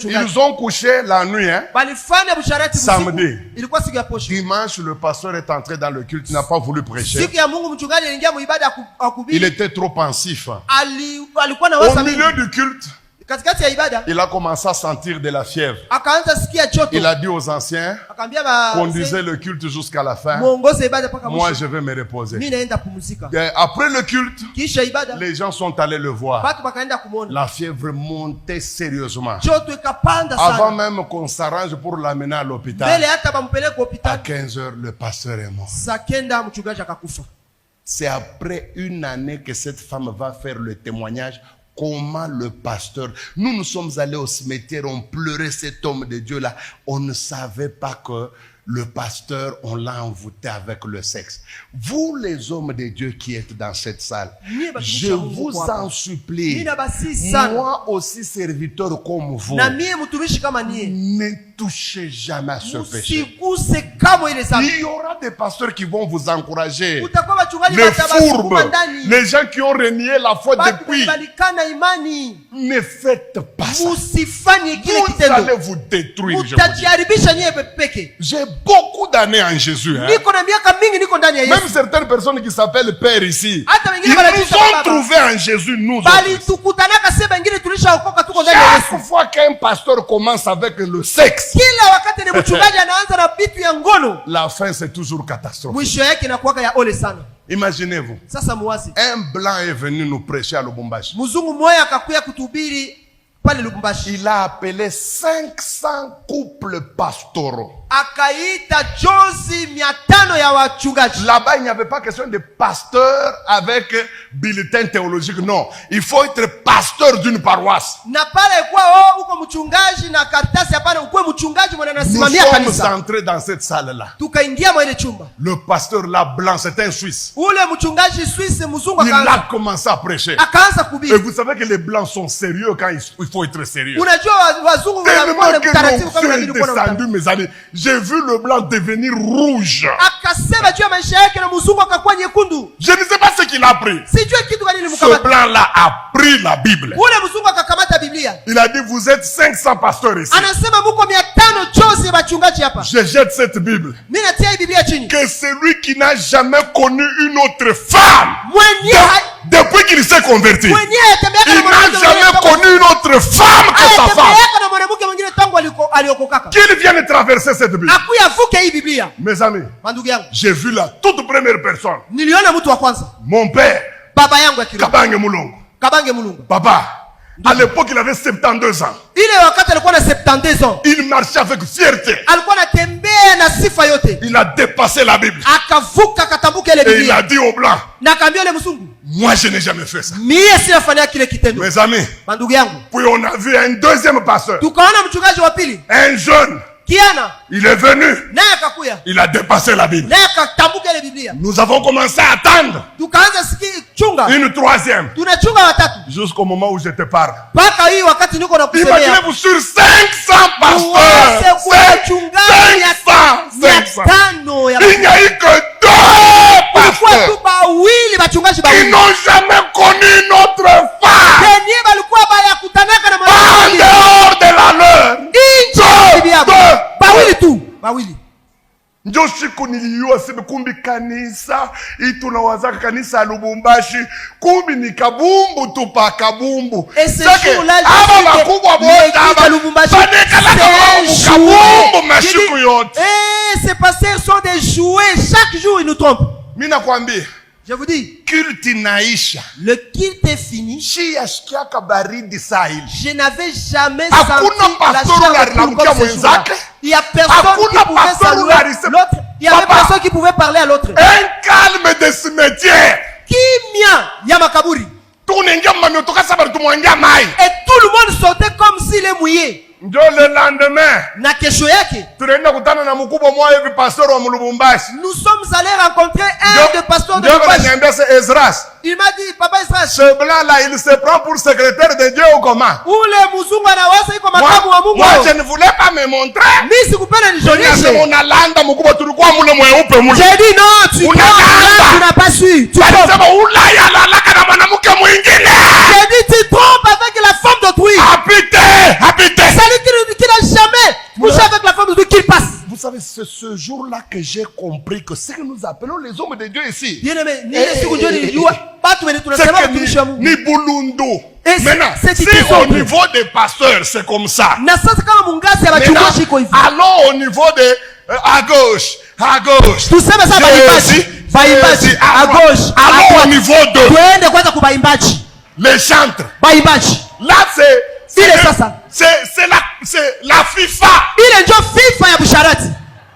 Ils ont couché la nuit, hein? Samedi. Dimanche, le pasteur est entré dans le culte, il n'a pas voulu prêcher. Il était trop pensif. Au milieu du culte, il a commencé à sentir de la fièvre. Il a dit aux anciens, conduisez le culte jusqu'à la fin. Moi, je vais me reposer. Après le culte, les gens sont allés le voir. La fièvre montait sérieusement. Avant même qu'on s'arrange pour l'amener à l'hôpital, à 15 heures, le pasteur est mort. C'est après une année que cette femme va faire le témoignage. Comment le pasteur... Nous sommes allés au cimetière, on pleurait cet homme de Dieu-là. On ne savait pas que le pasteur, on l'a envoûté avec le sexe. Vous, les hommes de Dieu qui êtes dans cette salle, je vous en supplie, moi aussi serviteur comme vous, ne touchez jamais à ce péché. Il y aura des pasteurs qui vont vous encourager. Les fourbes, les gens qui ont renié la foi depuis. Ne faites pas ça. Vous allez vous détruire. J'ai beaucoup d'années en Jésus. Hein? Même certaines personnes qui s'appellent Père ici, ils nous ont trouvés en Jésus, nous. Chaque fois qu'un pasteur commence avec le sexe, la fin c'est toujours catastrophique. Imaginez-vous, un blanc est venu nous prêcher à Lubumbashi. Il a appelé 500 couples pastoraux. Là-bas, il n'y avait pas question de pasteur avec bulletin théologique. Non, il faut être pasteur d'une paroisse. Nous sommes entrés dans cette salle-là. Le pasteur là, blanc, c'est un Suisse. Il a commencé à prêcher. Et vous savez que les blancs sont sérieux quand il faut être sérieux. Tellement que l'onction est descendue, mes amis. J'ai vu le blanc devenir rouge. Je ne sais pas ce qu'il a pris. Ce blanc-là a pris la Bible. Il a dit, vous êtes 500 pasteurs ici. Je jette cette Bible. Que celui qui n'a jamais connu une autre femme, depuis qu'il s'est converti, il n'a jamais connu une autre femme que sa femme. Qu'il vienne traverser cette Bible. Mes amis, j'ai vu la toute première personne. Mon père, Kabange Mulongo. Papa, à l'époque il avait 72 ans. Il marchait avec fierté. Il a dépassé la Bible. Et il a dit aux Blancs, moi je n'ai jamais fait ça. Mes amis, puis on a vu un deuxième pasteur, un jeune. Il est venu. Il a dépassé la Bible. Nous avons commencé à attendre une troisième. Jusqu'au moment où je te parle. Imaginez-vous sur 500 pasteurs. 500. Il n'y a eu que 2 pasteurs qui n'ont jamais connu une autre femme. En dehors de la leur. Ndio siku niliyua sema kumbi kanisa itunawazaka kanisa Lubumbashi kumbi ni kabumbu tu pa kabumbu. Sake aba makubwa bote aba banekala kabumbu mashiku yote. Ces pasteurs sont des jouets, chaque jour ils nous trompent. Mimi nakwambia, je vous dis, culte inaisha. Le culte est fini. Je n'avais jamais senti la chaleur comme ce jour-là. Il y a personne qui pouvait saluer l'autre. Il y avait personne qui pouvait parler à l'autre. Un calme de cimetière. Kimia Yamakaburi. Et tout le monde sortait comme s'il est mouillé. Le lendemain, nous sommes allés rencontrer un des pasteurs de Lubumbashi. Il m'a dit, Papa Esdras, ce blanc-là, il se prend pour secrétaire de Dieu ou comment? Moi, je ne voulais pas me montrer. J'ai dit non, tu n'as pas su. J'ai dit tu trompes avec la femme d'autrui. Habité. Celui savez, c'est ce jour-là que j'ai compris que ce que nous appelons les hommes de Dieu ici, Bien-aimé, ni ile siku ndio nilijua watu wenye c'est tunasema que watumishi wa Mungu. ni bulundu. Et Maintenant, c'est si titi au sobre. niveau des pasteurs, c'est comme ça. Na sasa kama mungazi ya Maintenant, wachungaji iko hivi. allons au niveau de à gauche, à gauche. Tuseme sasa baimbaji, baimbaji à gauche, à allons au droite. niveau de Tuende kwanza kwa baimbaji. les chantres. Baimbaji. Là, Ile sasa. c'est la FIFA. Ile ndio FIFA ya busharati.